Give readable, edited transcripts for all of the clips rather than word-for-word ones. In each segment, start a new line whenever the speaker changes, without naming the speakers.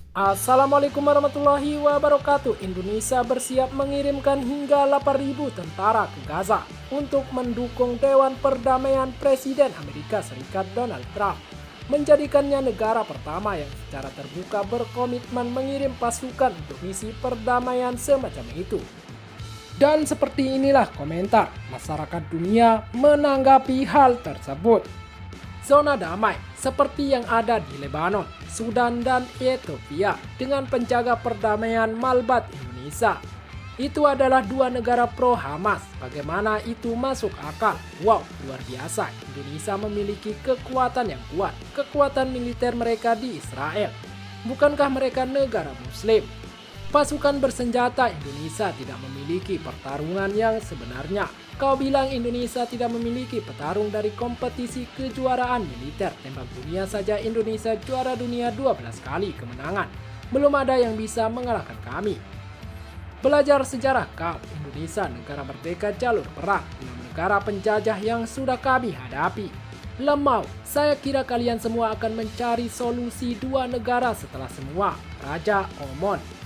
Assalamualaikum warahmatullahi wabarakatuh. Indonesia bersiap mengirimkan hingga 8.000 tentara ke Gaza untuk mendukung Dewan Perdamaian Presiden Amerika Serikat Donald Trump, menjadikannya negara pertama yang secara terbuka berkomitmen mengirim pasukan untuk misi perdamaian semacam itu. Dan seperti inilah komentar masyarakat dunia menanggapi hal tersebut. Zona damai seperti yang ada di Lebanon, Sudan, dan Ethiopia dengan penjaga perdamaian Malbat Indonesia. Itu adalah dua negara pro-Hamas. Bagaimana itu masuk akal? Wow, luar biasa. Indonesia memiliki kekuatan yang kuat. Kekuatan militer mereka di Israel. Bukankah mereka negara Muslim? Pasukan bersenjata Indonesia tidak memiliki pertarungan yang sebenarnya. Kau bilang Indonesia tidak memiliki petarung dari kompetisi kejuaraan militer. Tembak dunia saja Indonesia juara dunia 12 kali kemenangan. Belum ada yang bisa mengalahkan kami. Belajar sejarah kau, Indonesia negara merdeka jalur perang, negara penjajah yang sudah kami hadapi. Lemau, saya kira kalian semua akan mencari solusi dua negara setelah semua. Raja Omon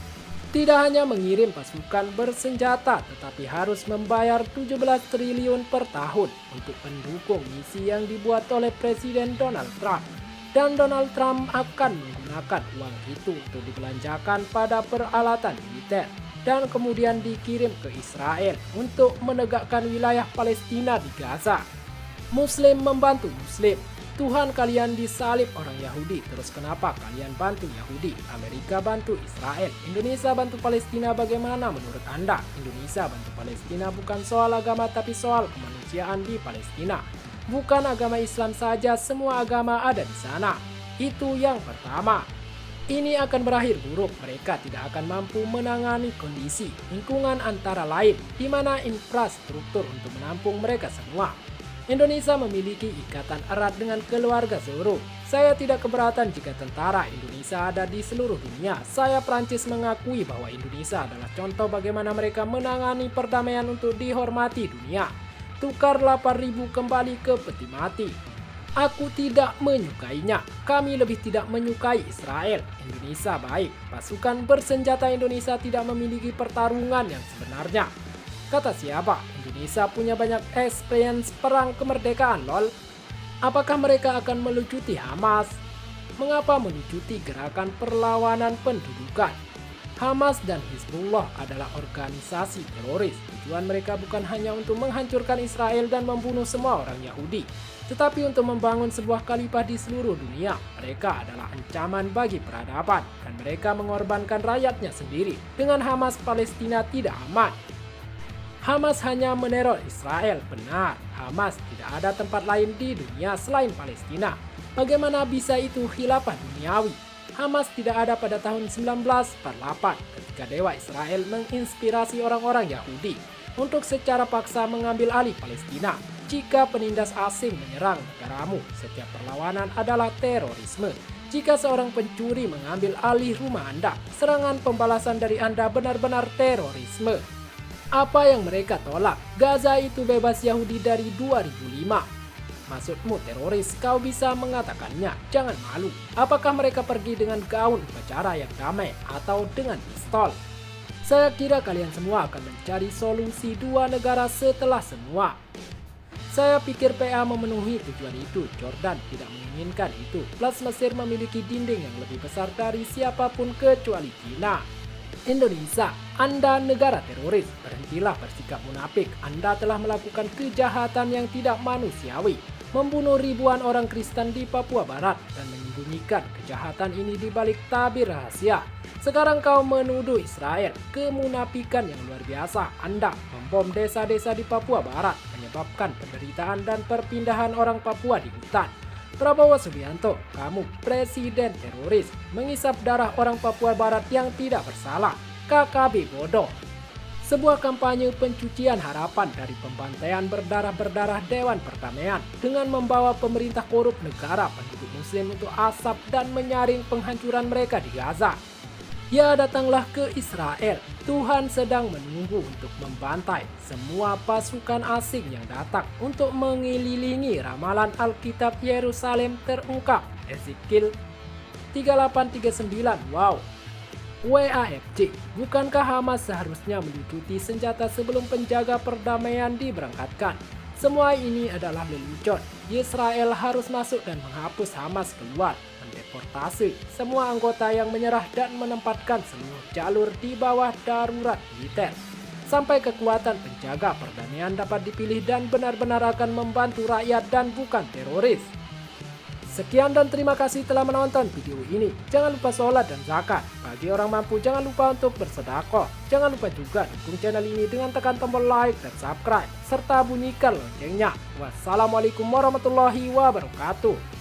tidak hanya mengirim pasukan bersenjata, tetapi harus membayar 17 triliun per tahun untuk mendukung misi yang dibuat oleh Presiden Donald Trump. Dan Donald Trump akan menggunakan uang itu untuk dibelanjakan pada peralatan militer dan kemudian dikirim ke Israel untuk menegakkan wilayah Palestina di Gaza. Muslim membantu Muslim. Tuhan kalian disalib orang Yahudi, terus kenapa kalian bantu Yahudi? Amerika bantu Israel, Indonesia bantu Palestina. Bagaimana menurut Anda? Indonesia bantu Palestina bukan soal agama tapi soal kemanusiaan di Palestina. Bukan agama Islam saja, semua agama ada di sana. Itu yang pertama. Ini akan berakhir buruk, mereka tidak akan mampu menangani kondisi lingkungan antara lain, di mana infrastruktur untuk menampung mereka semua. Indonesia memiliki ikatan erat dengan keluarga seluruh. Saya tidak keberatan jika tentara Indonesia ada di seluruh dunia. Saya Prancis mengakui bahwa Indonesia adalah contoh bagaimana mereka menangani perdamaian untuk dihormati dunia. Tukar 8.000 kembali ke peti mati. Aku tidak menyukainya. Kami lebih tidak menyukai Israel. Indonesia baik. Pasukan bersenjata Indonesia tidak memiliki pertarungan yang sebenarnya. Kata siapa? Indonesia punya banyak experience perang kemerdekaan lol. Apakah mereka akan melucuti Hamas? Mengapa melucuti gerakan perlawanan pendudukan? Hamas dan Hizbullah adalah organisasi teroris. Tujuan mereka bukan hanya untuk menghancurkan Israel dan membunuh semua orang Yahudi, tetapi untuk membangun sebuah khalifah di seluruh dunia. Mereka adalah ancaman bagi peradaban dan mereka mengorbankan rakyatnya sendiri. Dengan Hamas, Palestina tidak aman. Hamas hanya meneror Israel, benar. Hamas tidak ada tempat lain di dunia selain Palestina. Bagaimana bisa itu khilafah duniawi? Hamas tidak ada pada tahun 1948 ketika Dewa Israel menginspirasi orang-orang Yahudi untuk secara paksa mengambil alih Palestina. Jika penindas asing menyerang negaramu, setiap perlawanan adalah terorisme. Jika seorang pencuri mengambil alih rumah Anda, serangan pembalasan dari Anda benar-benar terorisme. Apa yang mereka tolak? Gaza itu bebas Yahudi dari 2005. Maksudmu teroris, kau bisa mengatakannya. Jangan malu. Apakah mereka pergi dengan gaun upacara yang damai atau dengan pistol? Saya kira kalian semua akan mencari solusi dua negara setelah semua. Saya pikir PA memenuhi tujuan itu. Jordan tidak menginginkan itu. Plus Mesir memiliki dinding yang lebih besar dari siapapun kecuali China. Indonesia, Anda negara teroris, berhentilah bersikap munafik. Anda telah melakukan kejahatan yang tidak manusiawi, membunuh ribuan orang Kristen di Papua Barat dan menyembunyikan kejahatan ini di balik tabir rahasia. Sekarang kau menuduh Israel, kemunafikan yang luar biasa. Anda membom desa-desa di Papua Barat, menyebabkan penderitaan dan perpindahan orang Papua di hutan. Prabowo Subianto, kamu presiden teroris, mengisap darah orang Papua Barat yang tidak bersalah. KKB bodoh. Sebuah kampanye pencucian harapan dari pembantaian berdarah-berdarah Dewan Perdamaian dengan membawa pemerintah korup negara penduduk Muslim untuk asap dan menyaring penghancuran mereka di Gaza. Ya, datanglah ke Israel. Tuhan sedang menunggu untuk membantai semua pasukan asing yang datang untuk mengelilingi ramalan Alkitab Yerusalem terungkap. Ezekiel 3839. Wow. WAFC, bukankah Hamas seharusnya melucuti senjata sebelum penjaga perdamaian diberangkatkan? Semua ini adalah lelucon. Israel harus masuk dan menghapus Hamas keluar, mendeportasi semua anggota yang menyerah dan menempatkan seluruh jalur di bawah darurat militer. Sampai kekuatan penjaga perdamaian dapat dipilih dan benar-benar akan membantu rakyat dan bukan teroris. Sekian dan terima kasih telah menonton video ini. Jangan lupa sholat dan zakat. Bagi orang mampu jangan lupa untuk bersedekah. Jangan lupa juga dukung channel ini dengan tekan tombol like dan subscribe serta bunyikan loncengnya. Wassalamualaikum warahmatullahi wabarakatuh.